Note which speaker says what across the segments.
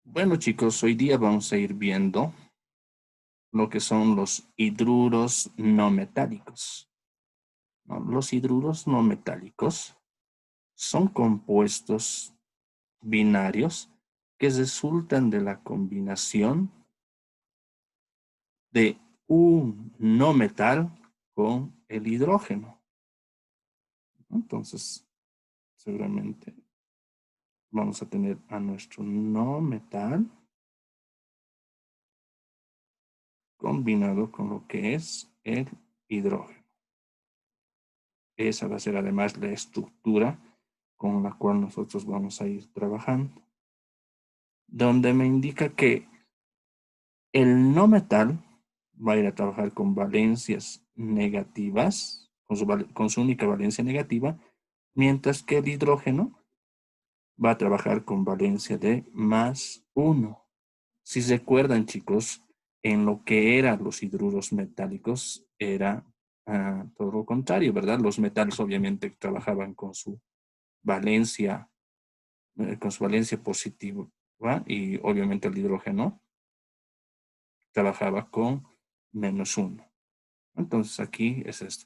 Speaker 1: Bueno, chicos, hoy día vamos a ir viendo lo que son los hidruros no metálicos, ¿no? Los hidruros no metálicos son compuestos binarios que resultan de la combinación de un no metal con el hidrógeno. Entonces, seguramente vamos a tener a nuestro no metal combinado con lo que es el hidrógeno. Esa va a ser además la estructura con la cual nosotros vamos a ir trabajando, donde me indica que el no metal va a ir a trabajar con valencias negativas, con su única valencia negativa, mientras que el hidrógeno va a trabajar con valencia de +1. Si recuerdan, chicos, en lo que eran los hidruros metálicos era todo lo contrario, ¿verdad? Los metales obviamente trabajaban valencia, con su valencia positiva, ¿va? Y obviamente el hidrógeno trabajaba con -1. Entonces aquí es esto.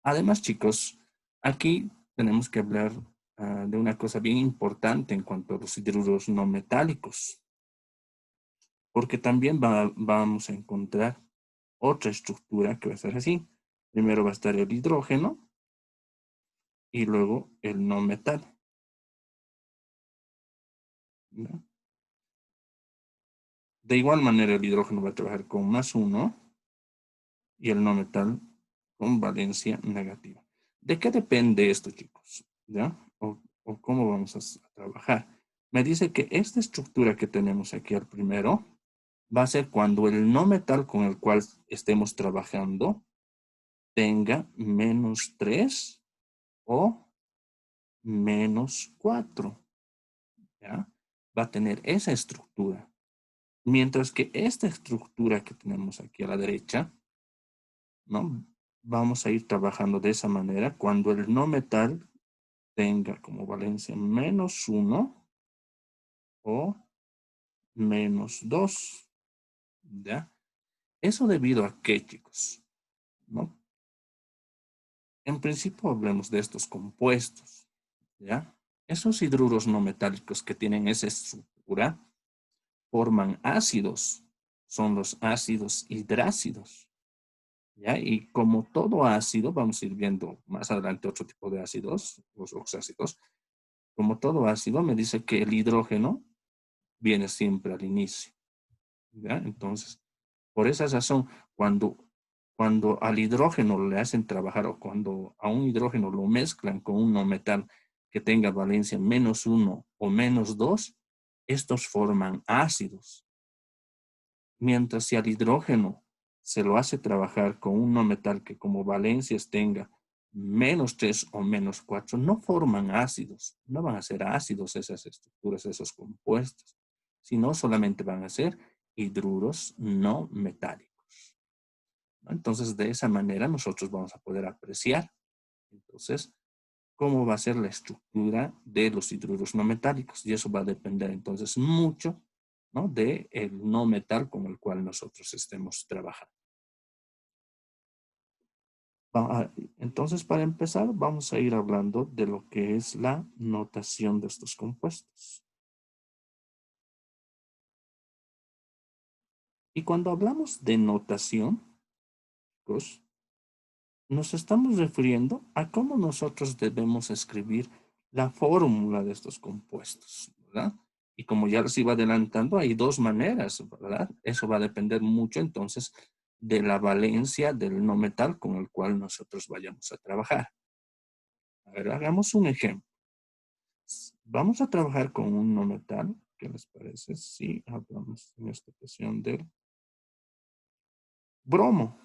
Speaker 1: Además, chicos, aquí tenemos que hablar de una cosa bien importante en cuanto a los hidruros no metálicos, porque también vamos a encontrar otra estructura que va a ser así. Primero va a estar el hidrógeno y luego el no metal, ¿no? De igual manera, el hidrógeno va a trabajar con +1 y el no metal con valencia negativa. ¿De qué depende esto, chicos? ¿Ya? ¿O cómo vamos a trabajar? Me dice que esta estructura que tenemos aquí al primero va a ser cuando el no metal con el cual estemos trabajando tenga -3 o -4. ¿Ya? Va a tener esa estructura. Mientras que esta estructura que tenemos aquí a la derecha, ¿no? Vamos a ir trabajando de esa manera cuando el no metal tenga como valencia -1 o -2, ¿ya? ¿Eso debido a qué, chicos? ¿No? En principio hablemos de estos compuestos, ¿ya? Esos hidruros no metálicos que tienen esa estructura forman ácidos, son los ácidos hidrácidos, ¿ya? Y como todo ácido, vamos a ir viendo más adelante otro tipo de ácidos, los oxácidos. Como todo ácido, me dice que el hidrógeno viene siempre al inicio, ¿ya? Entonces, por esa razón, cuando al hidrógeno le hacen trabajar o cuando a un hidrógeno lo mezclan con un no metal que tenga valencia -1 o -2, estos forman ácidos. Mientras si al hidrógeno se lo hace trabajar con un no metal que como valencias tenga -3 o -4, no forman ácidos, no van a ser ácidos esas estructuras, esos compuestos, sino solamente van a ser hidruros no metálicos, ¿no? Entonces, de esa manera nosotros vamos a poder apreciar, entonces, cómo va a ser la estructura de los hidruros no metálicos. Y eso va a depender entonces mucho, ¿no? De el no metal con el cual nosotros estemos trabajando. Entonces, para empezar, vamos a ir hablando de lo que es la notación de estos compuestos. Y cuando hablamos de notación, pues, nos estamos refiriendo a cómo nosotros debemos escribir la fórmula de estos compuestos, ¿verdad? Y como ya les iba adelantando, hay dos maneras, ¿verdad? Eso va a depender mucho entonces de la valencia del no metal con el cual nosotros vayamos a trabajar. A ver, hagamos un ejemplo. Vamos a trabajar con un no metal. ¿Qué les parece si hablamos en esta ocasión del bromo?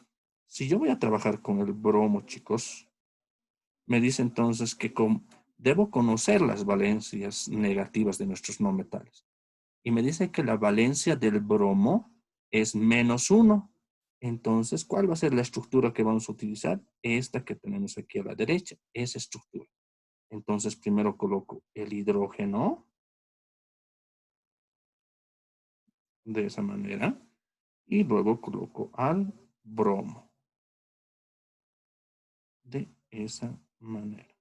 Speaker 1: Si yo voy a trabajar con el bromo, chicos, me dice entonces que debo conocer las valencias negativas de nuestros no metales. Y me dice que la valencia del bromo es -1. Entonces, ¿cuál va a ser la estructura que vamos a utilizar? Esta que tenemos aquí a la derecha, esa estructura. Entonces, primero coloco el hidrógeno de esa manera. Y luego coloco al bromo de esa manera.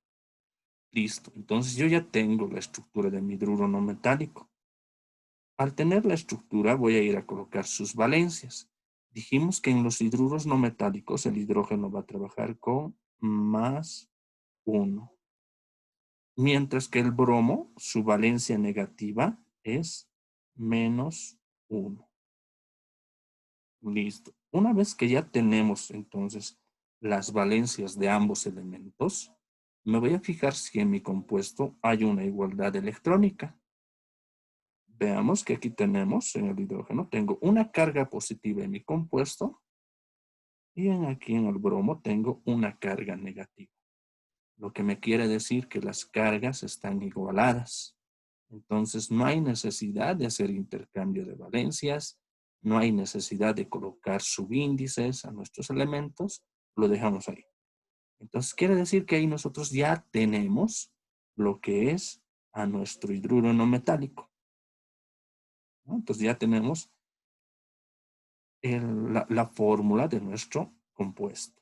Speaker 1: Listo. Entonces yo ya tengo la estructura de mi hidruro no metálico. Al tener la estructura voy a ir a colocar sus valencias. Dijimos que en los hidruros no metálicos el hidrógeno va a trabajar con +1. Mientras que el bromo, su valencia negativa es -1. Listo. Una vez que ya tenemos entonces las valencias de ambos elementos, me voy a fijar si en mi compuesto hay una igualdad electrónica. Veamos que aquí tenemos en el hidrógeno, tengo una carga positiva en mi compuesto y aquí en el bromo tengo una carga negativa. Lo que me quiere decir que las cargas están igualadas. Entonces no hay necesidad de hacer intercambio de valencias, no hay necesidad de colocar subíndices a nuestros elementos, lo dejamos ahí. Entonces quiere decir que ahí nosotros ya tenemos lo que es a nuestro hidruro no metálico, ¿no? Entonces ya tenemos la fórmula de nuestro compuesto.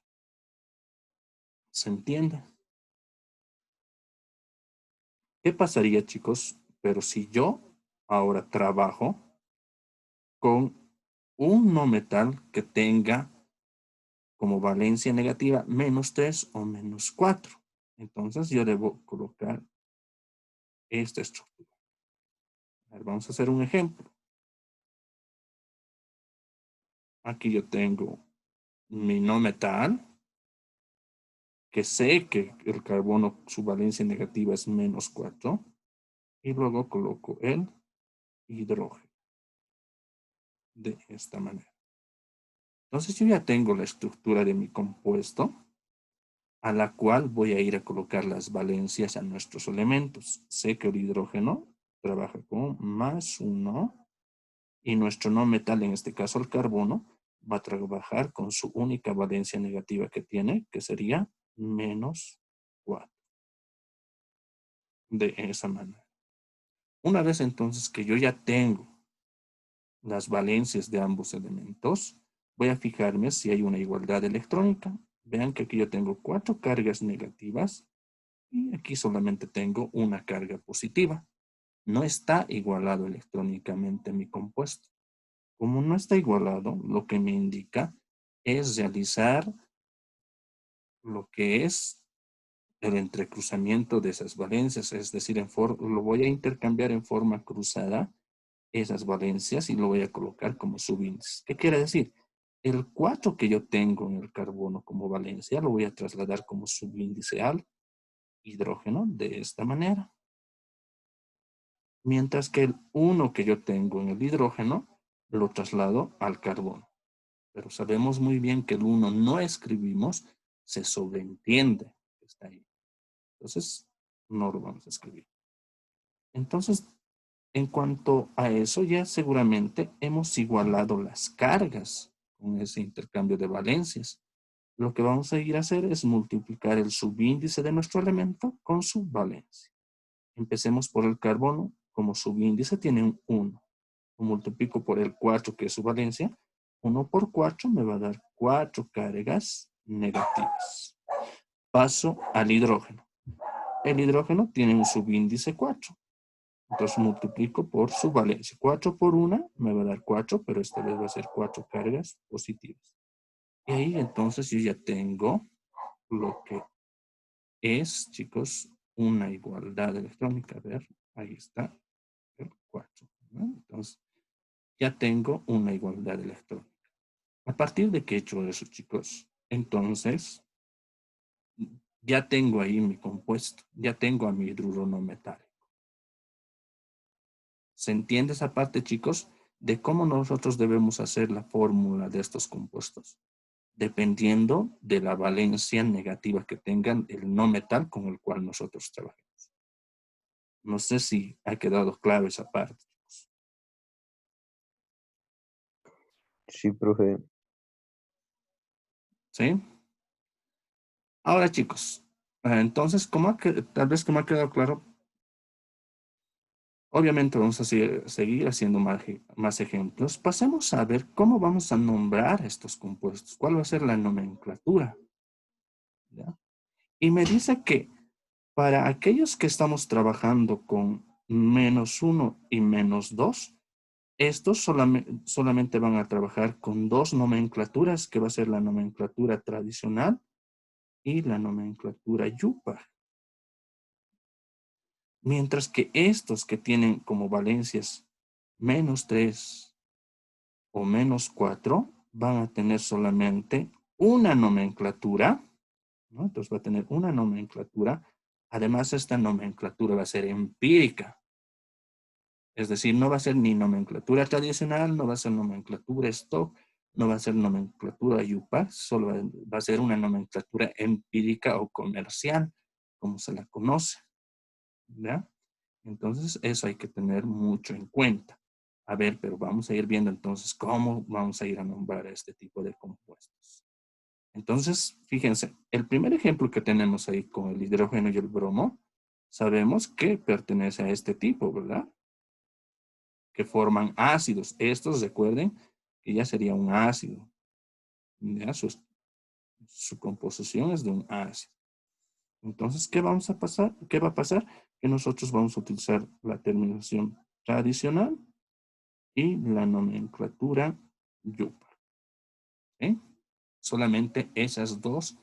Speaker 1: ¿Se entiende? ¿Qué pasaría, chicos? Pero si yo ahora trabajo con un no metal que tenga como valencia negativa -3 o -4. Entonces yo debo colocar esta estructura. A ver, vamos a hacer un ejemplo. Aquí yo tengo mi no metal, que sé que el carbono, su valencia negativa es -4, y luego coloco el hidrógeno de esta manera. Entonces yo ya tengo la estructura de mi compuesto, a la cual voy a ir a colocar las valencias a nuestros elementos. Sé que el hidrógeno trabaja con +1 y nuestro no metal, en este caso el carbono, va a trabajar con su única valencia negativa que tiene, que sería -4. De esa manera. Una vez entonces que yo ya tengo las valencias de ambos elementos, voy a fijarme si hay una igualdad electrónica. Vean que aquí yo tengo 4 cargas negativas y aquí solamente tengo una carga positiva. No está igualado electrónicamente mi compuesto. Como no está igualado, lo que me indica es realizar lo que es el entrecruzamiento de esas valencias, es decir, lo voy a intercambiar en forma cruzada esas valencias y lo voy a colocar como subíndice. ¿Qué quiere decir? El 4 que yo tengo en el carbono como valencia lo voy a trasladar como subíndice al hidrógeno de esta manera. Mientras que el 1 que yo tengo en el hidrógeno lo traslado al carbono. Pero sabemos muy bien que el 1 no escribimos, se sobreentiende que está ahí. Entonces, no lo vamos a escribir. Entonces, en cuanto a eso, ya seguramente hemos igualado las cargas con ese intercambio de valencias. Lo que vamos a ir a hacer es multiplicar el subíndice de nuestro elemento con su valencia. Empecemos por el carbono. Como subíndice tiene un 1. Lo multiplico por el 4, que es su valencia. 1 por 4 me va a dar 4 cargas negativas. Paso al hidrógeno. El hidrógeno tiene un subíndice 4. Entonces multiplico por su valencia. 4 por 1 me va a dar 4, pero esta vez va a ser 4 cargas positivas. Y ahí entonces yo ya tengo lo que es, chicos, una igualdad electrónica. A ver, ahí está el 4, ¿no? Entonces ya tengo una igualdad electrónica. A partir de que he hecho eso, chicos, entonces ya tengo ahí mi compuesto, ya tengo a mi hidruro no metálico. ¿Se entiende esa parte, chicos? De cómo nosotros debemos hacer la fórmula de estos compuestos, dependiendo de la valencia negativa que tengan el no metal con el cual nosotros trabajemos. No sé si ha quedado claro esa parte.
Speaker 2: Sí, profe.
Speaker 1: ¿Sí? Ahora, chicos, entonces, tal vez como ha quedado claro, Obviamente vamos a seguir haciendo más ejemplos. Pasemos a ver cómo vamos a nombrar estos compuestos. ¿Cuál va a ser la nomenclatura? ¿Ya? Y me dice que para aquellos que estamos trabajando con -1 y -2, estos solamente van a trabajar con dos nomenclaturas, que va a ser la nomenclatura tradicional y la nomenclatura yupa. Mientras que estos que tienen como valencias -3 o -4 van a tener solamente una nomenclatura, ¿no? Entonces va a tener una nomenclatura. Además, esta nomenclatura va a ser empírica. Es decir, no va a ser ni nomenclatura tradicional, no va a ser nomenclatura stock, no va a ser nomenclatura UPAC, solo va a ser una nomenclatura empírica o comercial, como se la conoce. ¿Ya? Entonces, eso hay que tener mucho en cuenta. A ver, pero vamos a ir viendo entonces cómo vamos a ir a nombrar a este tipo de compuestos. Entonces, fíjense, el primer ejemplo que tenemos ahí con el hidrógeno y el bromo, sabemos que pertenece a este tipo, ¿verdad? Que forman ácidos. Estos, recuerden, que ya sería un ácido. ¿Ya? Su composición es de un ácido. Entonces, ¿qué vamos a pasar? ¿Qué va a pasar? Que nosotros vamos a utilizar la terminación tradicional y la nomenclatura yupa. ¿Sí? Solamente esas dos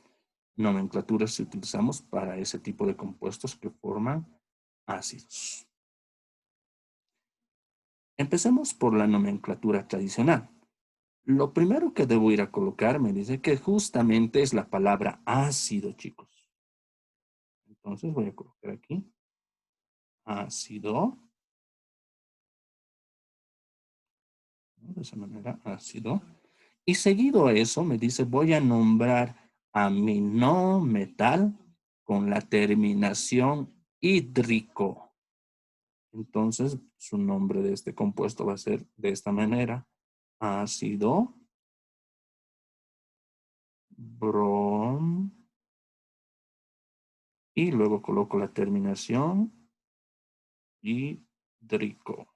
Speaker 1: nomenclaturas que utilizamos para ese tipo de compuestos que forman ácidos. Empecemos por la nomenclatura tradicional. Lo primero que debo ir a colocar me dice que justamente es la palabra ácido, chicos. Entonces voy a colocar aquí ácido. ¿No? De esa manera, ácido. Y seguido a eso me dice voy a nombrar a mi no metal con la terminación hídrico. Entonces su nombre de este compuesto va a ser de esta manera. Ácido brom. Y luego coloco la terminación hídrico.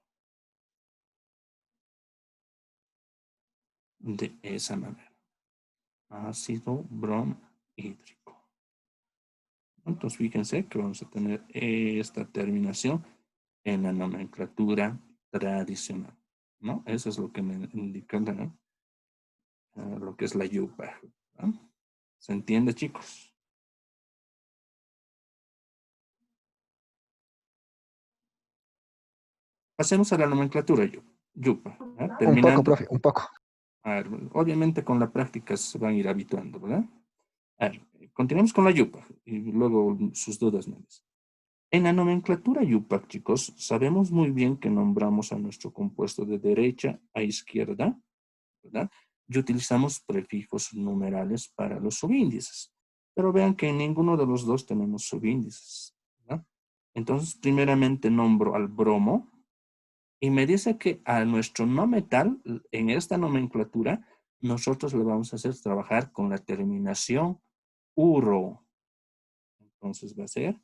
Speaker 1: De esa manera. Ácido bromhídrico. Entonces fíjense que vamos a tener esta terminación en la nomenclatura tradicional, ¿no? Eso es lo que me indica lo que es la yupa, ¿no? ¿Se entiende, chicos? Pasemos a la nomenclatura yupa, ¿no?
Speaker 3: Un poco,
Speaker 1: Terminando,
Speaker 3: profe, un poco.
Speaker 1: a ver, obviamente con la práctica se van a ir habituando, ¿verdad? A ver, continuamos con la yupa y luego sus dudas me dicen. En la nomenclatura yupa, chicos, sabemos muy bien que nombramos a nuestro compuesto de derecha a izquierda, ¿verdad? Y utilizamos prefijos numerales para los subíndices. Pero vean que en ninguno de los dos tenemos subíndices, ¿verdad? Entonces, primeramente nombro al bromo y me dice que a nuestro no metal, en esta nomenclatura, nosotros le vamos a hacer trabajar con la terminación uro. Entonces va a ser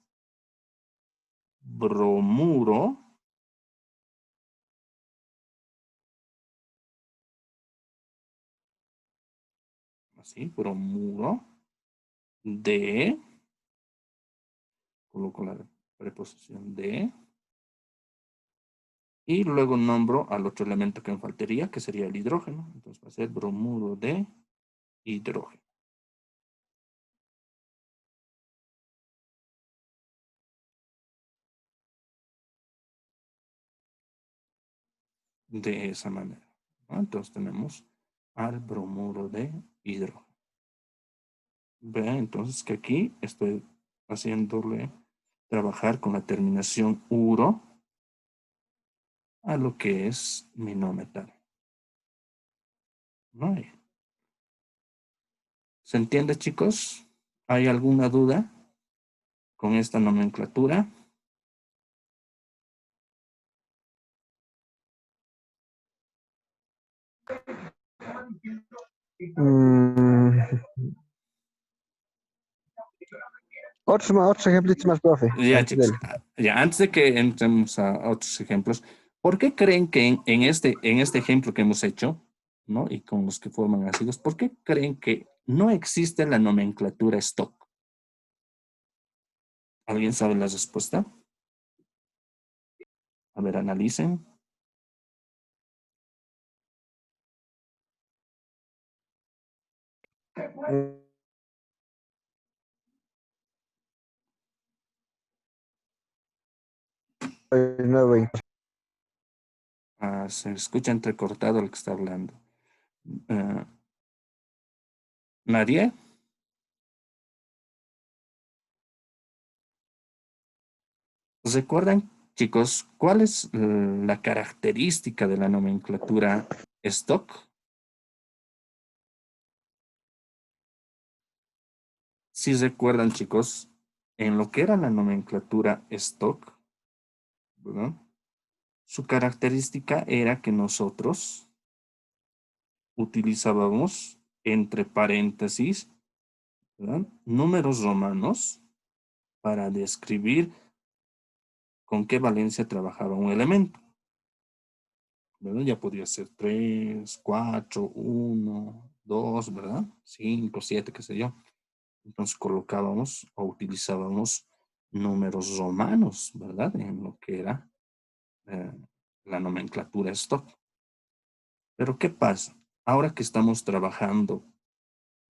Speaker 1: bromuro. Así, bromuro de, coloco la preposición de, y luego nombro al otro elemento que me faltaría, que sería el hidrógeno. Entonces va a ser bromuro de hidrógeno. De esa manera, ¿no? Entonces tenemos al bromuro de hidrógeno. Vean entonces que aquí estoy haciéndole trabajar con la terminación uro a lo que es mi no metal. ¿No? ¿Se entiende, chicos? ¿Hay alguna duda con esta nomenclatura?
Speaker 3: Mm,
Speaker 2: Otros ejemplitos más, profe.
Speaker 1: Ya,
Speaker 2: Antes
Speaker 1: chicos,
Speaker 2: del.
Speaker 1: ya antes de que entremos a otros ejemplos, ¿por qué creen que en este ejemplo que hemos hecho, ¿no? Y con los que forman ácidos, ¿por qué creen que no existe la nomenclatura stock? ¿Alguien sabe la respuesta? A ver, analicen.
Speaker 2: Nuevo.
Speaker 1: Se escucha entrecortado el que está hablando. Ah, ¿Nadie? ¿Recuerdan, chicos, cuál es la característica de la nomenclatura stock? Si recuerdan, chicos, en lo que era la nomenclatura stock, ¿verdad? Su característica era que nosotros utilizábamos entre paréntesis, ¿verdad? Números romanos para describir con qué valencia trabajaba un elemento, ¿verdad? Ya podía ser 3, 4, 1, 2, ¿verdad? 5, 7, qué sé yo. Entonces colocábamos o utilizábamos números romanos, ¿verdad? En lo que era eh, la nomenclatura stock. Pero ¿qué pasa? Ahora que estamos trabajando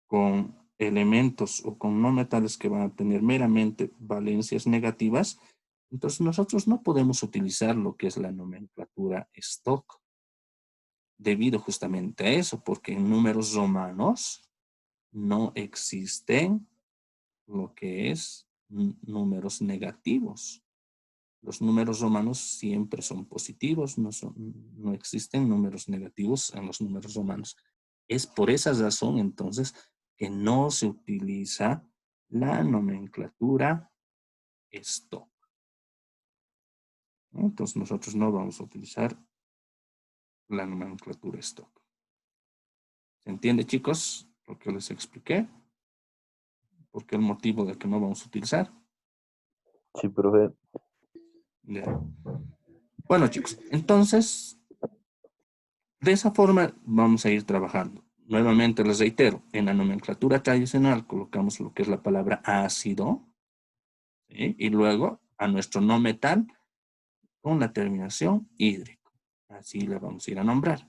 Speaker 1: con elementos o con no metales que van a tener meramente valencias negativas, entonces nosotros no podemos utilizar lo que es la nomenclatura stock, debido justamente a eso, porque en números romanos no existen lo que es números negativos. Los números romanos siempre son positivos, no existen números negativos en los números romanos. Es por esa razón, entonces, que no se utiliza la nomenclatura stock, ¿no? Entonces, nosotros no vamos a utilizar la nomenclatura stock. ¿Se entiende, chicos? Lo que les expliqué. ¿Por qué el motivo de que no vamos a utilizar?
Speaker 2: Sí, profe.
Speaker 1: Ya. Bueno, chicos, entonces de esa forma vamos a ir trabajando. Nuevamente les reitero, en la nomenclatura tradicional colocamos lo que es la palabra ácido, ¿sí? Y luego a nuestro no metal con la terminación hídrico. Así la vamos a ir a nombrar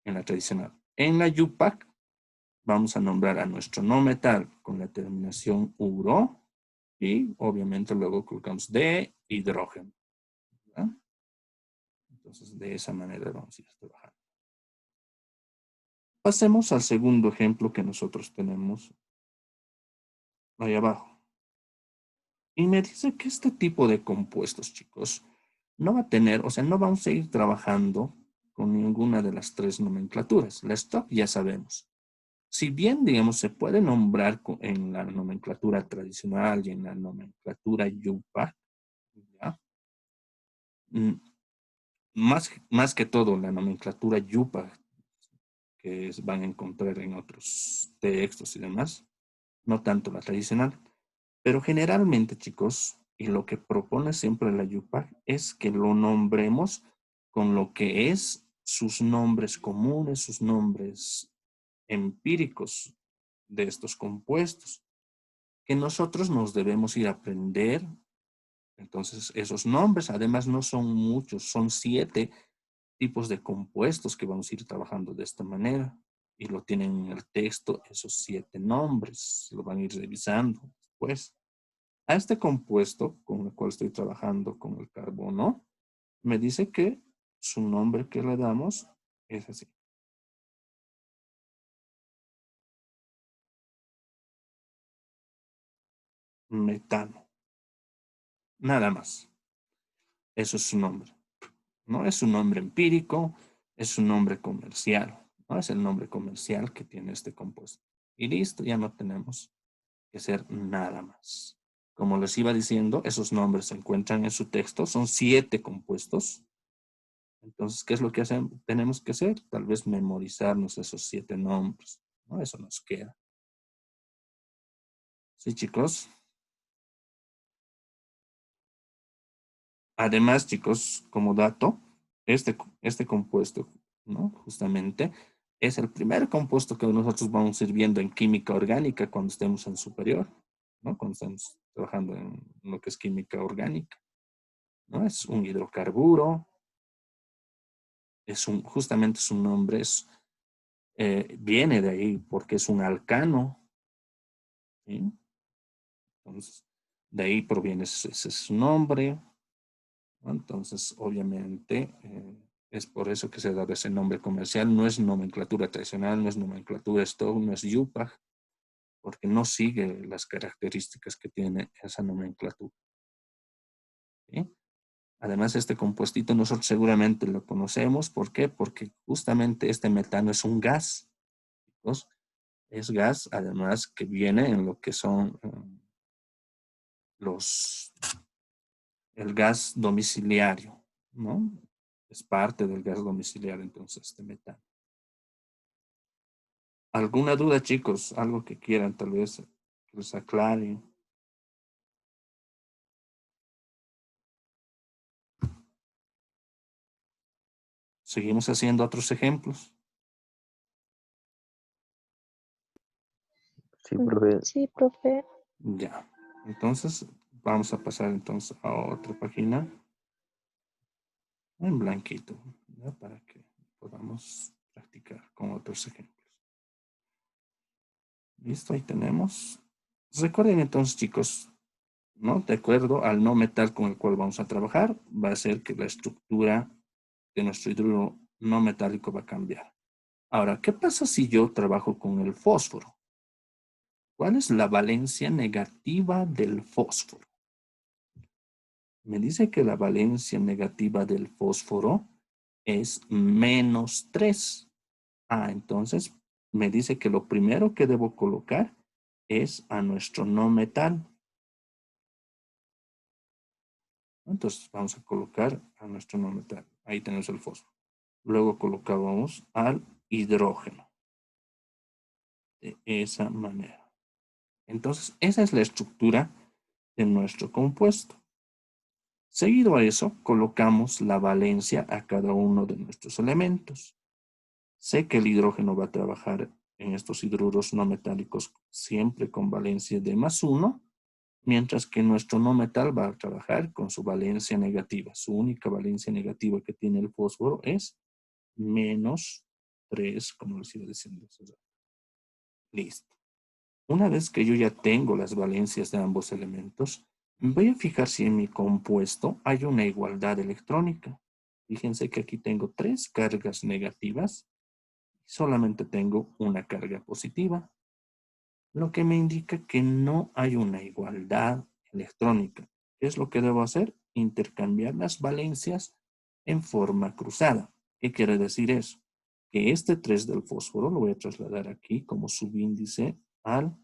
Speaker 1: en la tradicional. En la YUPAC vamos a nombrar a nuestro no metal con la terminación uro y obviamente luego colocamos de hidrógeno, ¿verdad? Entonces de esa manera vamos a ir trabajando. Pasemos al segundo ejemplo que nosotros tenemos ahí abajo. Y me dice que este tipo de compuestos, chicos, no va a tener, o sea, no vamos a ir trabajando con ninguna de las tres nomenclaturas. La stock ya sabemos. Si bien, digamos, se puede nombrar en la nomenclatura tradicional y en la nomenclatura YUPA, ¿ya? Mm, más que todo la nomenclatura YUPA, que van a encontrar en otros textos y demás, no tanto la tradicional. Pero generalmente, chicos, y lo que propone siempre la YUPAC es que lo nombremos con lo que es sus nombres comunes, sus nombres empíricos de estos compuestos, que nosotros nos debemos ir a aprender. Entonces, esos nombres, además, no son muchos, son 7 tipos de compuestos que vamos a ir trabajando de esta manera. Y lo tienen en el texto, esos 7 nombres, lo van a ir revisando después. A este compuesto con el cual estoy trabajando con el carbono, me dice que su nombre que le damos es así. Metano. Nada más. Eso es su nombre. No es un nombre empírico, es un nombre comercial. ¿No? Es el nombre comercial que tiene este compuesto. Y listo, ya no tenemos que hacer nada más. Como les iba diciendo, esos nombres se encuentran en su texto. Son 7 compuestos. Entonces, ¿qué es lo que tenemos que hacer? Tal vez memorizarnos esos 7 nombres, ¿no? Eso nos queda. ¿Sí, chicos? Además, chicos, como dato, este compuesto, ¿no? Justamente, es el primer compuesto que nosotros vamos a ir viendo en química orgánica cuando estemos en superior, ¿no? Cuando estemos trabajando en lo que es química orgánica, ¿no? Es un hidrocarburo, justamente su nombre viene de ahí porque es un alcano, ¿sí? Entonces, de ahí proviene ese su nombre, ¿no? Entonces, obviamente, es por eso que se ha dado ese nombre comercial. No es nomenclatura tradicional, no es nomenclatura stock, no es UPAC, porque no sigue las características que tiene esa nomenclatura, ¿sí? Además, este compuestito nosotros seguramente lo conocemos. ¿Por qué? Porque justamente este metano es un gas, chicos. Es gas, además, que viene en lo que son los el gas domiciliario, ¿no? Es parte del gas domiciliario, entonces, este metano. ¿Alguna duda, chicos? Algo que quieran, tal vez, que les aclare. Seguimos haciendo otros ejemplos.
Speaker 2: Sí, profe.
Speaker 3: Sí, profe.
Speaker 1: Ya. Entonces, vamos a pasar entonces a otra página en blanquito, ¿ya? Para que podamos practicar con otros ejemplos. Listo, ahí tenemos. Recuerden entonces, chicos, ¿no? De acuerdo al no metal con el cual vamos a trabajar, va a ser que la estructura de nuestro hidruro no metálico va a cambiar. Ahora, ¿qué pasa si yo trabajo con el fósforo? ¿Cuál es la valencia negativa del fósforo? Me dice que la valencia negativa del fósforo es -3. Entonces me dice que lo primero que debo colocar es a nuestro no metal. Entonces vamos a colocar a nuestro no metal. Ahí tenemos el fósforo. Luego colocamos al hidrógeno. De esa manera. Entonces, esa es la estructura de nuestro compuesto. Seguido a eso, colocamos la valencia a cada uno de nuestros elementos. Sé que el hidrógeno va a trabajar en estos hidruros no metálicos siempre con valencia de +1, mientras que nuestro no metal va a trabajar con su valencia negativa. Su única valencia negativa que tiene el fósforo es -3, como les iba diciendo. Listo. Una vez que yo ya tengo las valencias de ambos elementos, voy a fijar si en mi compuesto hay una igualdad electrónica. Fíjense que aquí tengo 3 cargas negativas y solamente tengo una carga positiva, lo que me indica que no hay una igualdad electrónica. ¿Qué es lo que debo hacer? Intercambiar las valencias en forma cruzada. ¿Qué quiere decir eso? Que este 3 del fósforo lo voy a trasladar aquí como subíndice al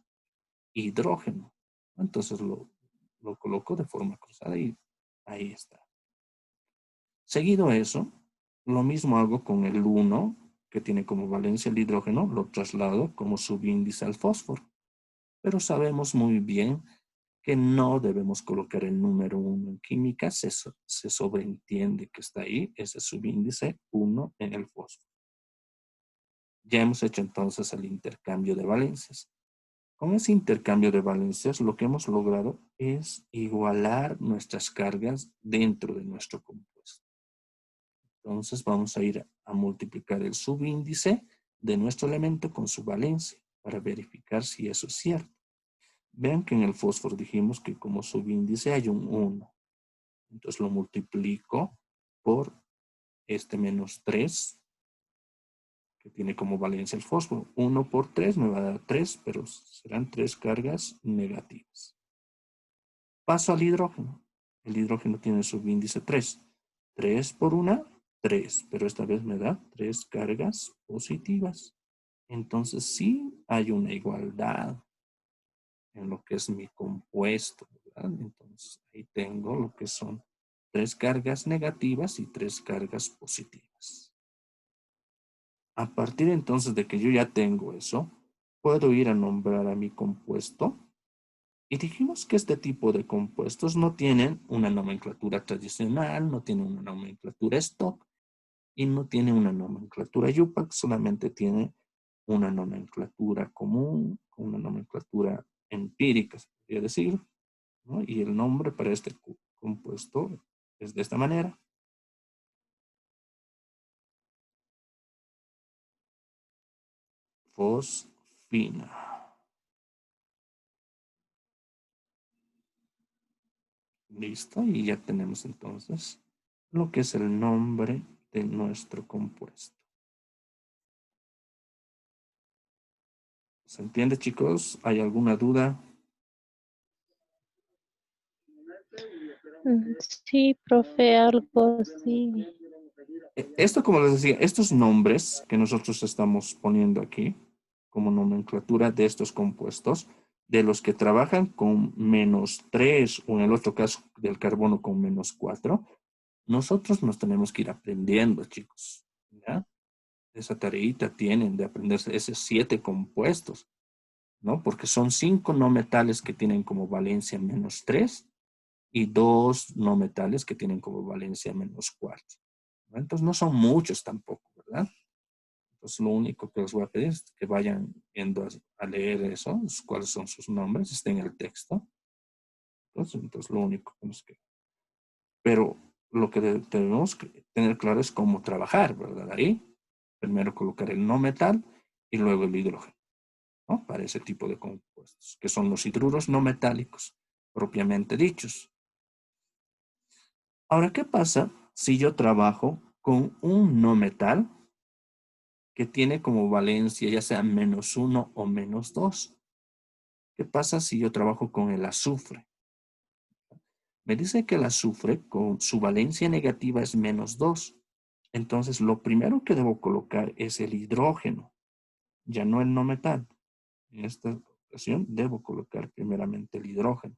Speaker 1: hidrógeno. Entonces lo coloco de forma cruzada y ahí está. Seguido eso, lo mismo hago con el 1, que tiene como valencia el hidrógeno, lo traslado como subíndice al fósforo. Pero sabemos muy bien que no debemos colocar el número 1 en química, se sobreentiende que está ahí, ese subíndice 1 en el fósforo. Ya hemos hecho entonces el intercambio de valencias. Con ese intercambio de valencias, lo que hemos logrado es igualar nuestras cargas dentro de nuestro compuesto. Entonces vamos a ir a multiplicar el subíndice de nuestro elemento con su valencia para verificar si eso es cierto. Vean que en el fósforo dijimos que como subíndice hay un 1. Entonces lo multiplico por este -3 que tiene como valencia el fósforo. 1 por 3 me va a dar 3, pero serán 3 cargas negativas. Paso al hidrógeno. El hidrógeno tiene subíndice 3. 3 por 1, 3, pero esta vez me da 3 cargas positivas. Entonces sí hay una igualdad en lo que es mi compuesto, ¿verdad? Entonces ahí tengo lo que son 3 cargas negativas y 3 cargas positivas. A partir entonces de que yo ya tengo eso, puedo ir a nombrar a mi compuesto Y dijimos que este tipo de compuestos no tienen una nomenclatura tradicional, no tienen una nomenclatura stock y no tiene una nomenclatura UPAC, solamente tiene una nomenclatura común, una nomenclatura empírica, se podría decir, ¿no? Y el nombre para este compuesto es de esta manera. Fosfina. Listo, y ya tenemos entonces lo que es el nombre de nuestro compuesto. ¿Se entiende, chicos? ¿Hay alguna duda?
Speaker 3: Sí, profe, algo sí.
Speaker 1: Esto, como les decía, estos nombres que nosotros estamos poniendo aquí como nomenclatura de estos compuestos, de los que trabajan con -3 o en el otro caso del carbono con -4, nosotros nos tenemos que ir aprendiendo, chicos. ¿Ya? Esa tareita tienen de aprenderse esos 7 compuestos, ¿no? Porque son 5 no metales que tienen como valencia -3 y 2 no metales que tienen como valencia -4. ¿No? Entonces no son muchos tampoco, ¿verdad? Entonces lo único que les voy a pedir es que vayan yendo a leer eso, cuáles son sus nombres, está en el texto. Entonces lo único que nos queda. Pero lo que tenemos que tener claro es cómo trabajar, ¿verdad? Ahí, primero colocar el no metal y luego el hidrógeno, ¿no? Para ese tipo de compuestos, que son los hidruros no metálicos, propiamente dichos. Ahora, ¿qué pasa si yo trabajo con un no metal que tiene como valencia ya sea -1 o -2? ¿Qué pasa si yo trabajo con el azufre? Me dice que el azufre con su valencia negativa es -2. Entonces, lo primero que debo colocar es el hidrógeno, ya no el no metal. En esta ocasión debo colocar primeramente el hidrógeno.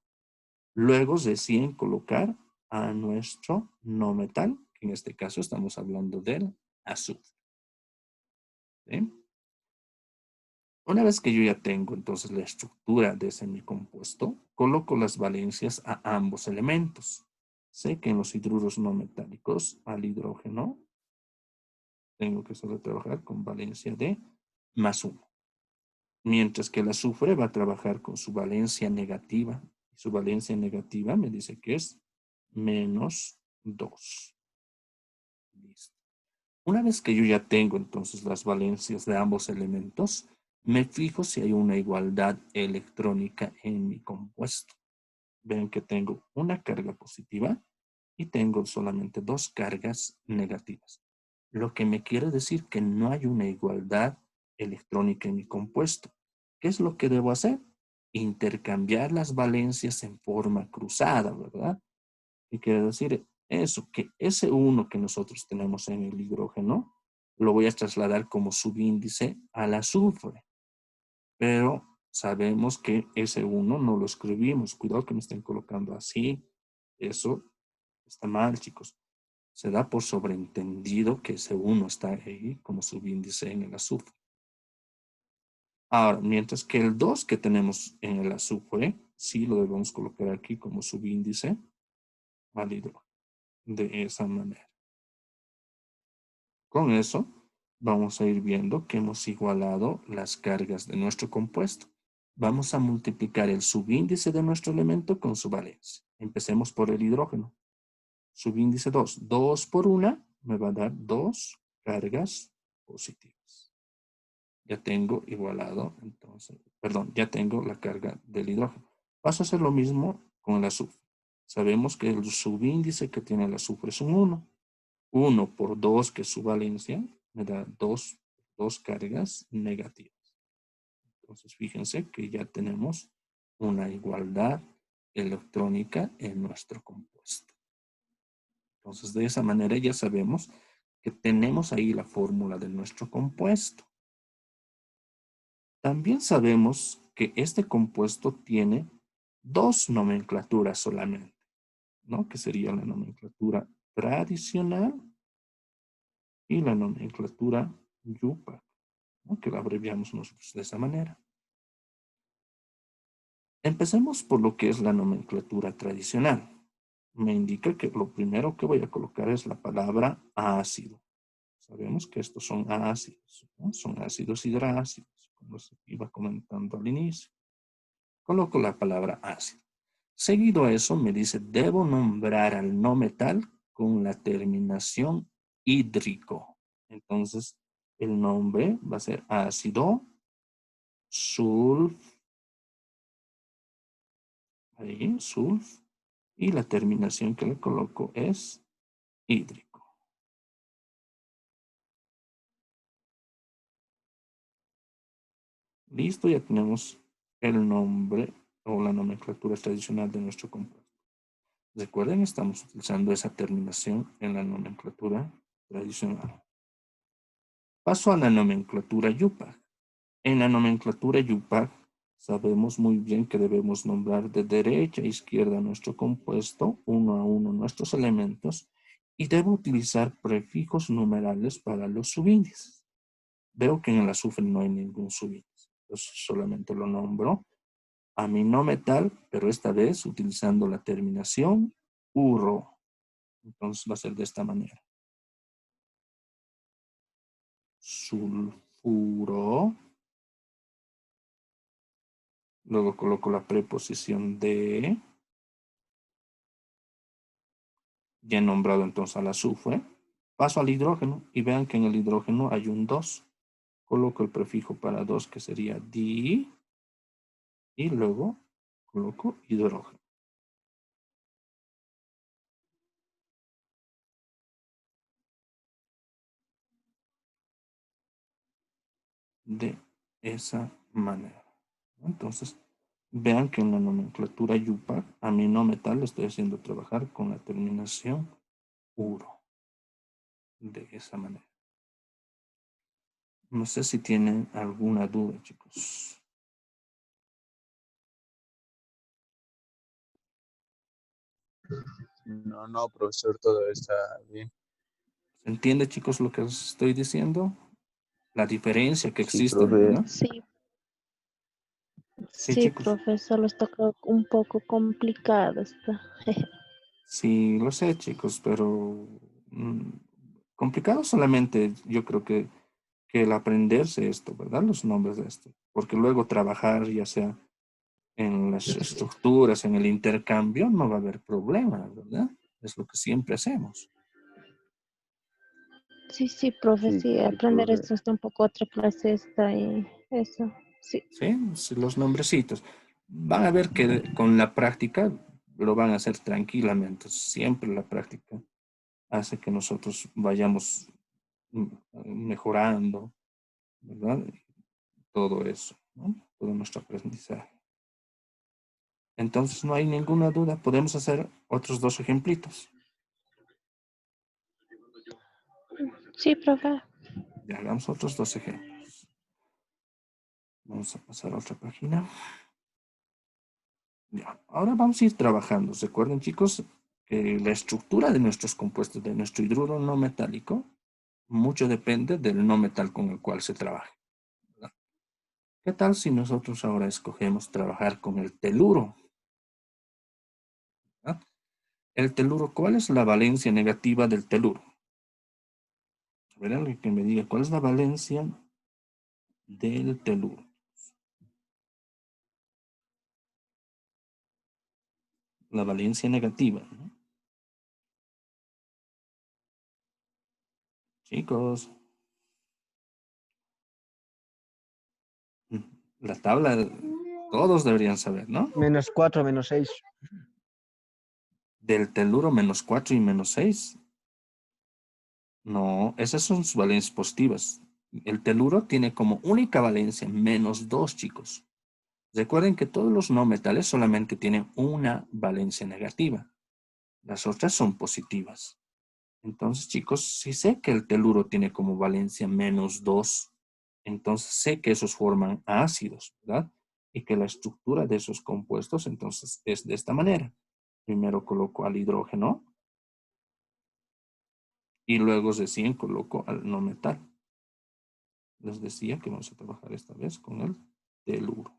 Speaker 1: Luego recién colocar a nuestro no metal, que en este caso estamos hablando del azufre. ¿Sí? Una vez que yo ya tengo entonces la estructura de ese mi compuesto, coloco las valencias a ambos elementos. Sé que en los hidruros no metálicos al hidrógeno tengo que solo trabajar con valencia de +1. Mientras que el azufre va a trabajar con su valencia negativa. Su valencia negativa me dice que es -2. Listo. Una vez que yo ya tengo entonces las valencias de ambos elementos, me fijo si hay una igualdad electrónica en mi compuesto. Ven que tengo una carga positiva y tengo solamente 2 cargas negativas. Lo que me quiere decir que no hay una igualdad electrónica en mi compuesto. ¿Qué es lo que debo hacer? Intercambiar las valencias en forma cruzada, ¿verdad? ¿Qué quiere decir eso? Que ese 1 que nosotros tenemos en el hidrógeno, lo voy a trasladar como subíndice al azufre. Pero sabemos que ese 1 no lo escribimos. Cuidado que me estén colocando así. Eso está mal, chicos. Se da por sobreentendido que ese 1 está ahí como subíndice en el azufre. Ahora, mientras que el 2 que tenemos en el azufre, sí lo debemos colocar aquí como subíndice al hidrógeno. De esa manera. Con eso, vamos a ir viendo que hemos igualado las cargas de nuestro compuesto. Vamos a multiplicar el subíndice de nuestro elemento con su valencia. Empecemos por el hidrógeno. Subíndice 2. 2 por 1 me va a dar 2 cargas positivas. Ya tengo igualado, entonces, perdón, ya tengo la carga del hidrógeno. Paso a hacer lo mismo con el azufre. Sabemos que el subíndice que tiene el azufre es un 1. 1 por 2, que es su valencia, me da 2 cargas negativas. Entonces, fíjense que ya tenemos una igualdad electrónica en nuestro compuesto. Entonces, de esa manera ya sabemos que tenemos ahí la fórmula de nuestro compuesto. También sabemos que este compuesto tiene 2 nomenclaturas solamente, ¿no? Que sería la nomenclatura tradicional y la nomenclatura YUPAC, ¿no? Que la abreviamos nosotros de esa manera. Empecemos por lo que es la nomenclatura tradicional. Me indica que lo primero que voy a colocar es la palabra ácido. Sabemos que estos son ácidos, ¿no? Son ácidos hidrácidos, como se iba comentando al inicio. Coloco la palabra ácido. Seguido a eso me dice, debo nombrar al no metal con la terminación hídrico. Entonces, el nombre va a ser ácido sulf, ahí, sulf, y la terminación que le coloco es hídrico. Listo, ya tenemos el nombre o la nomenclatura tradicional de nuestro compuesto. Recuerden, estamos utilizando esa terminación en la nomenclatura tradicional. Paso a la nomenclatura YUPAC. En la nomenclatura YUPAC sabemos muy bien que debemos nombrar de derecha a izquierda nuestro compuesto, uno a uno nuestros elementos, y debo utilizar prefijos numerales para los subíndices. Veo que en el azufre no hay ningún subíndice, entonces solamente lo nombro aminometal, pero esta vez utilizando la terminación uro. Entonces va a ser de esta manera. Sulfuro. Luego coloco la preposición de. Ya he nombrado entonces al azufre. Paso al hidrógeno y vean que en el hidrógeno hay un 2. Coloco el prefijo para 2 que sería di. Y luego coloco hidrógeno. De esa manera. Entonces, vean que en la nomenclatura YUPAC, aminometal, estoy haciendo trabajar con la terminación uro. De esa manera. No sé si tienen alguna duda, chicos.
Speaker 4: No, profesor, todo está bien.
Speaker 1: ¿Se entiende, chicos, lo que os estoy diciendo? La diferencia que
Speaker 2: Sí,
Speaker 1: existe,
Speaker 2: profe.
Speaker 1: ¿verdad?
Speaker 3: Sí,
Speaker 1: Sí,
Speaker 3: sí,
Speaker 1: chicos.
Speaker 3: profesor, les toca un poco complicado está.
Speaker 1: Sí, lo sé, chicos, pero mm, complicado solamente yo creo que el aprenderse esto, ¿verdad? Los nombres de esto. Porque luego trabajar, ya sea en las estructuras, en el intercambio, no va a haber problema, ¿verdad? Es lo que siempre hacemos.
Speaker 3: Sí, profe,
Speaker 2: Sí,
Speaker 3: sí,
Speaker 2: sí,
Speaker 3: aprender
Speaker 2: profe.
Speaker 3: esto está un poco otra clase está y eso, sí.
Speaker 1: ¿Sí? Sí, los nombrecitos. Van a ver que con la práctica lo van a hacer tranquilamente. Siempre la práctica hace que nosotros vayamos mm, mejorando, ¿verdad? Todo eso, ¿no? Todo nuestro aprendizaje. Entonces no hay ninguna duda. Podemos hacer otros dos ejemplitos.
Speaker 3: Sí, profe.
Speaker 1: Ya hagamos otros dos ejemplos. Vamos a pasar a otra página. Ya, ahora vamos a ir trabajando. Recuerden, chicos, que la estructura de nuestros compuestos, de nuestro hidruro no metálico, mucho depende del no metal con el cual se trabaje, ¿verdad? ¿Qué tal si nosotros ahora escogemos trabajar con el teluro? ¿Verdad? El teluro, ¿cuál es la valencia negativa del teluro? A ver, alguien que me diga, ¿cuál es la valencia del teluro? La valencia negativa, ¿no? Chicos, la tabla todos deberían saber, ¿no?
Speaker 2: -4, -6.
Speaker 1: Del teluro -4 y -6. No, esas son sus valencias positivas. El teluro tiene como única valencia -2, chicos. Recuerden que todos los no metales solamente tienen una valencia negativa. Las otras son positivas. Entonces, chicos, si sé que el teluro tiene como valencia -2, entonces sé que esos forman ácidos, ¿verdad? Y que la estructura de esos compuestos, entonces, es de esta manera. Primero coloco al hidrógeno y luego recién coloco al no metal. Les decía que vamos a trabajar esta vez con el teluro.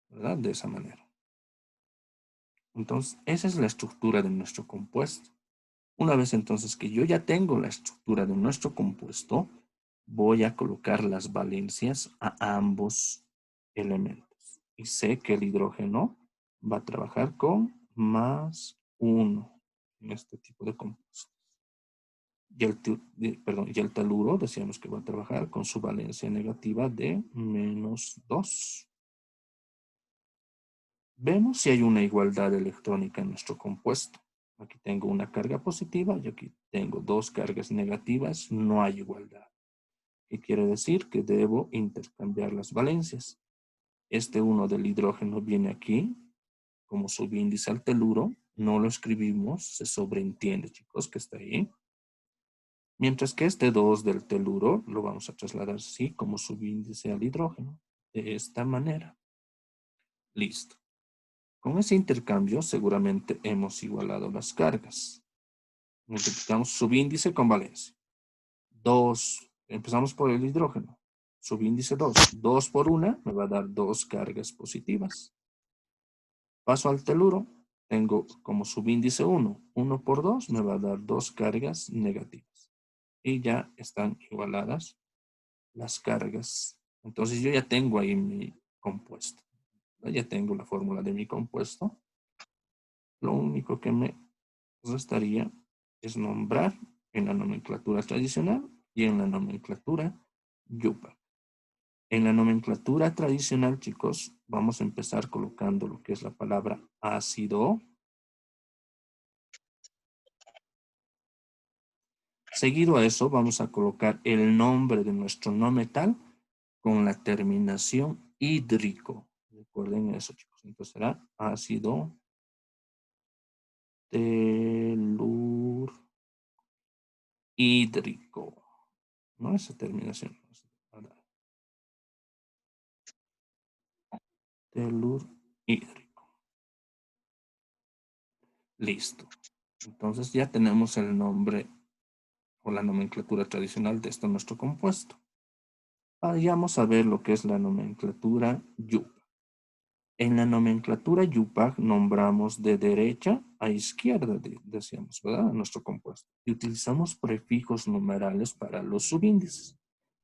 Speaker 1: ¿verdad? De esa manera. Entonces, esa es la estructura de nuestro compuesto. Una vez entonces que yo ya tengo la estructura de nuestro compuesto, voy a colocar las valencias a ambos elementos. Y sé que el hidrógeno va a trabajar con +1 en este tipo de compuestos. Y el teluro decíamos que va a trabajar con su valencia negativa de -2. Vemos si hay una igualdad electrónica en nuestro compuesto. Aquí tengo una carga positiva y aquí tengo dos cargas negativas. No hay igualdad. ¿Qué quiere decir? Que debo intercambiar las valencias. Este 1 del hidrógeno viene aquí como subíndice al teluro. No lo escribimos, se sobreentiende, chicos, que está ahí. Mientras que este 2 del teluro lo vamos a trasladar así como subíndice al hidrógeno. De esta manera. Listo. Con ese intercambio seguramente hemos igualado las cargas. Multiplicamos subíndice con valencia. 2, empezamos por el hidrógeno. Subíndice 2. 2 por 1 me va a dar 2 cargas positivas. Paso al teluro. Tengo como subíndice 1. 1 por 2 me va a dar 2 cargas negativas. Y ya están igualadas las cargas. Entonces yo ya tengo ahí mi compuesto. Ya tengo la fórmula de mi compuesto. Lo único que me restaría es nombrar en la nomenclatura tradicional y en la nomenclatura YUPAC. En la nomenclatura tradicional, chicos, vamos a empezar colocando lo que es la palabra ácido. Seguido a eso, vamos a colocar el nombre de nuestro no metal con la terminación hídrico. Recuerden eso, chicos. Entonces será ácido telur hídrico. ¿No? Esa terminación. Telur hídrico. Listo. Entonces ya tenemos el nombre o la nomenclatura tradicional de este nuestro compuesto. Vayamos a ver lo que es la nomenclatura YUPAC. En la nomenclatura YUPAC nombramos de derecha a izquierda, decíamos, ¿verdad? Nuestro compuesto. Y utilizamos prefijos numerales para los subíndices.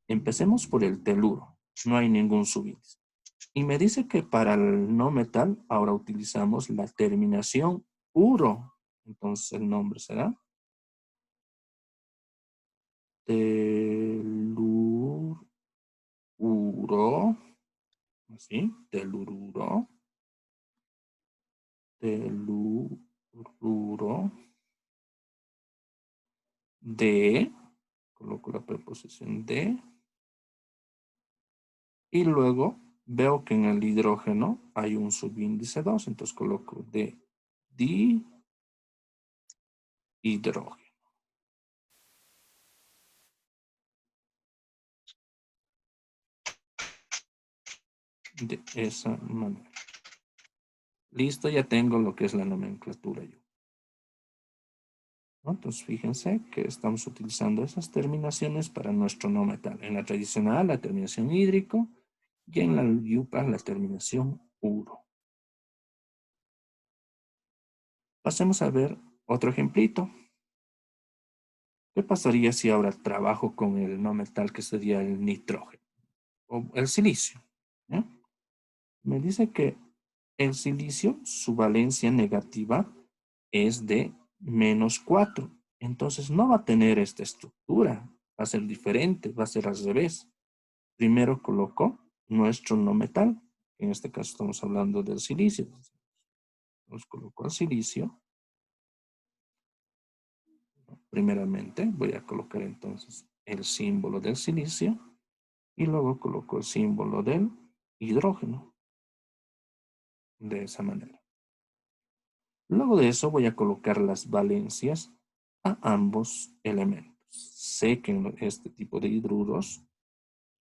Speaker 1: Empecemos por el teluro. No hay ningún subíndice. Y me dice que para el no metal ahora utilizamos la terminación uro. Entonces el nombre será telururo. Así, telururo. Telururo de, coloco la preposición de, y luego veo que en el hidrógeno hay un subíndice 2, entonces coloco de dihidrógeno. De esa manera. Listo, ya tengo lo que es la nomenclatura yo. ¿No? Entonces fíjense que estamos utilizando esas terminaciones para nuestro no metal. En la tradicional, la terminación hídrico, y en la YUPAC, la terminación uro. Pasemos a ver otro ejemplito. ¿Qué pasaría si ahora trabajo con el no metal que sería el nitrógeno o el silicio? ¿Ya? Me dice que el silicio, su valencia negativa es de -4. Entonces no va a tener esta estructura. Va a ser diferente, va a ser al revés. Primero coloco nuestro no metal. En este caso estamos hablando del silicio. Nos coloco el silicio. Primeramente voy a colocar entonces el símbolo del silicio y luego coloco el símbolo del hidrógeno. De esa manera. Luego de eso voy a colocar las valencias a ambos elementos. Sé que en este tipo de hidruros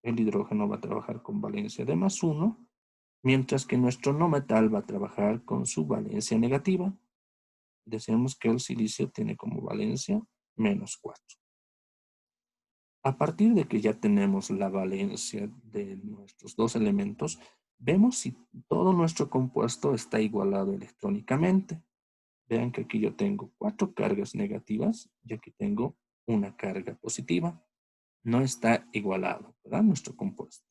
Speaker 1: el hidrógeno va a trabajar con valencia de +1, mientras que nuestro no metal va a trabajar con su valencia negativa. Decimos que el silicio tiene como valencia -4. A partir de que ya tenemos la valencia de nuestros dos elementos, vemos si todo nuestro compuesto está igualado electrónicamente. Vean que aquí yo tengo 4 cargas negativas y aquí tengo una carga positiva. No está igualado, ¿verdad? Nuestro compuesto.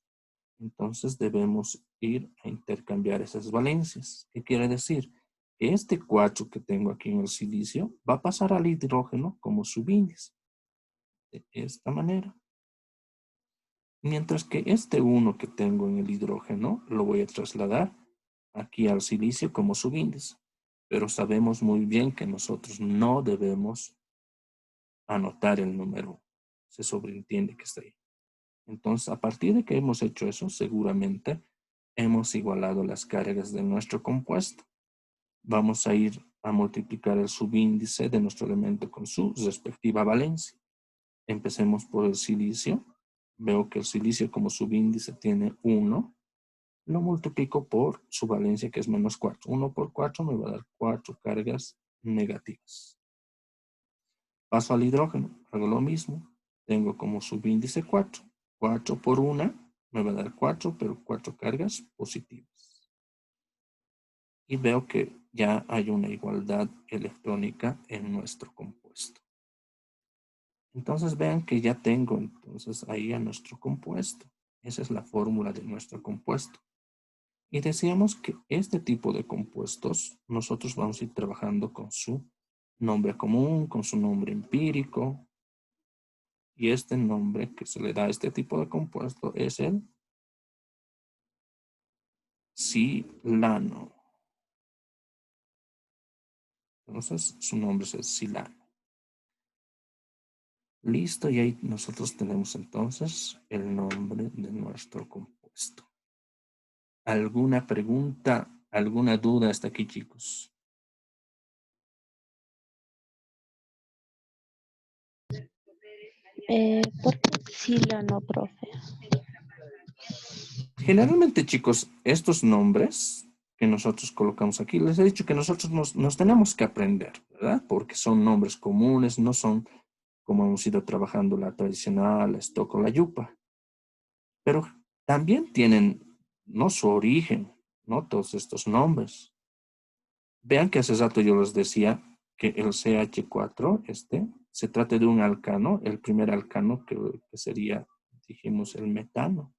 Speaker 1: Entonces debemos ir a intercambiar esas valencias. ¿Qué quiere decir? Que este 4 que tengo aquí en el silicio va a pasar al hidrógeno como subíndice. De esta manera. Mientras que este 1 que tengo en el hidrógeno lo voy a trasladar aquí al silicio como subíndice. Pero sabemos muy bien que nosotros no debemos anotar el número. Se sobreentiende que está ahí. Entonces, a partir de que hemos hecho eso, seguramente hemos igualado las cargas de nuestro compuesto. Vamos a ir a multiplicar el subíndice de nuestro elemento con su respectiva valencia. Empecemos por el silicio. Veo que el silicio como subíndice tiene 1. Lo multiplico por su valencia, que es menos 4. 1 por 4 me va a dar 4 cargas negativas. Paso al hidrógeno, hago lo mismo. Tengo como subíndice 4. 4 por 1 me va a dar 4, pero 4 cargas positivas. Y veo que ya hay una igualdad electrónica en nuestro compuesto. Entonces vean que ya tengo entonces ahí a nuestro compuesto. Esa es la fórmula de nuestro compuesto. Y decíamos que este tipo de compuestos nosotros vamos a ir trabajando con su nombre común, con su nombre empírico. Y este nombre que se le da a este tipo de compuesto es el silano. Entonces su nombre es el silano. Listo, y ahí nosotros tenemos entonces el nombre de nuestro compuesto. ¿Alguna pregunta, alguna duda hasta aquí, chicos?
Speaker 3: ¿Por qué silano, profe?
Speaker 1: Generalmente, chicos, estos nombres que nosotros colocamos aquí, les he dicho que nosotros nos tenemos que aprender, ¿verdad? Porque son nombres comunes, no son como hemos ido trabajando la tradicional, la stock o la yupa. Pero también tienen, ¿no? Su origen, ¿no? Todos estos nombres. Vean que hace rato yo les decía que el CH4, se trata de un alcano, el primer alcano que sería, dijimos, el metano.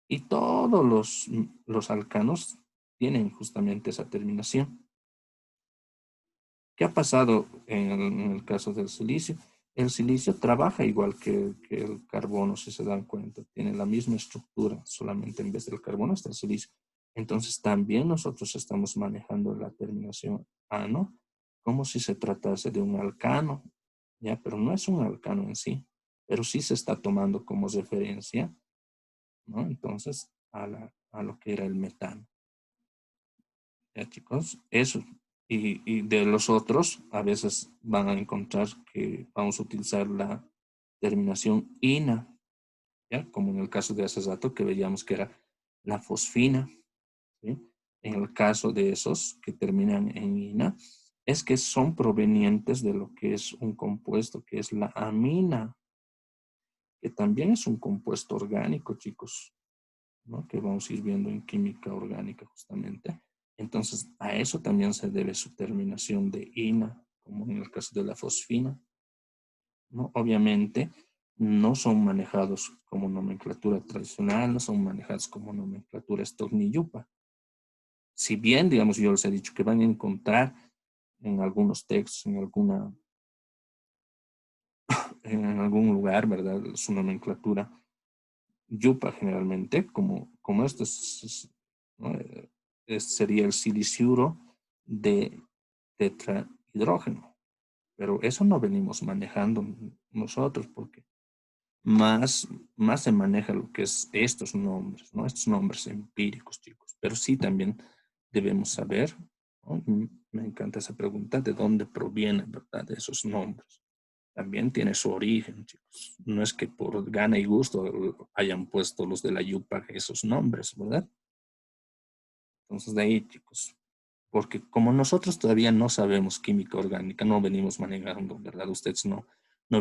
Speaker 1: Y todos los alcanos tienen justamente esa terminación. ¿Qué ha pasado en el caso del silicio? El silicio trabaja igual que el carbono, si se dan cuenta. Tiene la misma estructura, solamente en vez del carbono está el silicio. Entonces también nosotros estamos manejando la terminación ano como si se tratase de un alcano, ¿ya? Pero no es un alcano en sí, pero sí se está tomando como referencia, ¿no? Entonces, a lo que era el metano. ¿Ya, chicos? Eso. Y de los otros, a veces van a encontrar que vamos a utilizar la terminación ina, ¿ya? Como en el caso de hace rato que veíamos que era la fosfina, ¿sí? En el caso de esos que terminan en ina, es que son provenientes de lo que es un compuesto, que es la amina, que también es un compuesto orgánico, chicos, ¿no? Que vamos a ir viendo en química orgánica justamente. Entonces, a eso también se debe su terminación de ina, como en el caso de la fosfina, ¿no? Obviamente, no son manejados como nomenclatura tradicional, no son manejados como nomenclatura stock ni yupa. Si bien, digamos, yo les he dicho que van a encontrar en algunos textos, en algún lugar, ¿verdad? Su nomenclatura yupa generalmente, como esto ¿no? Sería el siliciuro de tetrahidrógeno. Pero eso no venimos manejando nosotros porque más se maneja lo que es estos nombres, ¿no? Estos nombres empíricos, chicos. Pero sí también debemos saber, ¿no? Me encanta esa pregunta, ¿de dónde provienen, verdad, esos nombres? También tiene su origen, chicos. No es que por gana y gusto hayan puesto los de la yupa esos nombres, ¿verdad? Entonces de ahí, chicos. Porque como nosotros todavía no sabemos química orgánica, no venimos manejando, ¿verdad? Ustedes no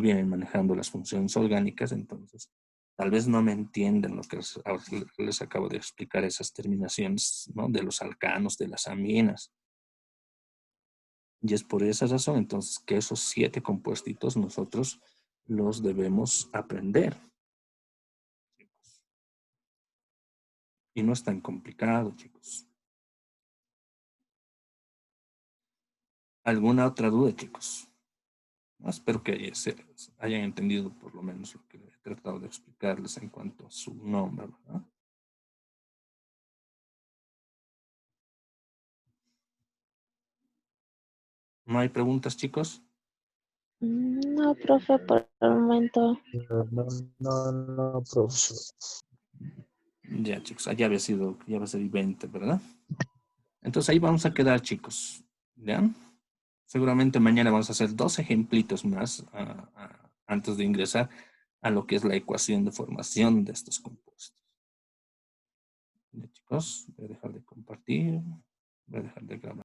Speaker 1: vienen manejando las funciones orgánicas, entonces Tal vez no me entienden lo que les acabo de explicar, esas terminaciones, ¿no? De los alcanos, de las aminas. Y es por esa razón, entonces, que esos 7 compuestitos nosotros los debemos aprender. Y no es tan complicado, chicos. ¿Alguna otra duda, chicos? No, espero que hayan entendido por lo menos lo que he tratado de explicarles en cuanto a su nombre, ¿verdad? ¿No hay preguntas, chicos?
Speaker 3: No, profe, por el momento.
Speaker 4: No, profesor.
Speaker 1: Ya, chicos, ya va a ser 20, ¿verdad? Entonces ahí vamos a quedar, chicos. ¿Ya? Seguramente mañana vamos a hacer 2 ejemplitos más antes de ingresar a lo que es la ecuación de formación de estos compuestos. Ya, chicos, voy a dejar de compartir. Voy a dejar de grabar.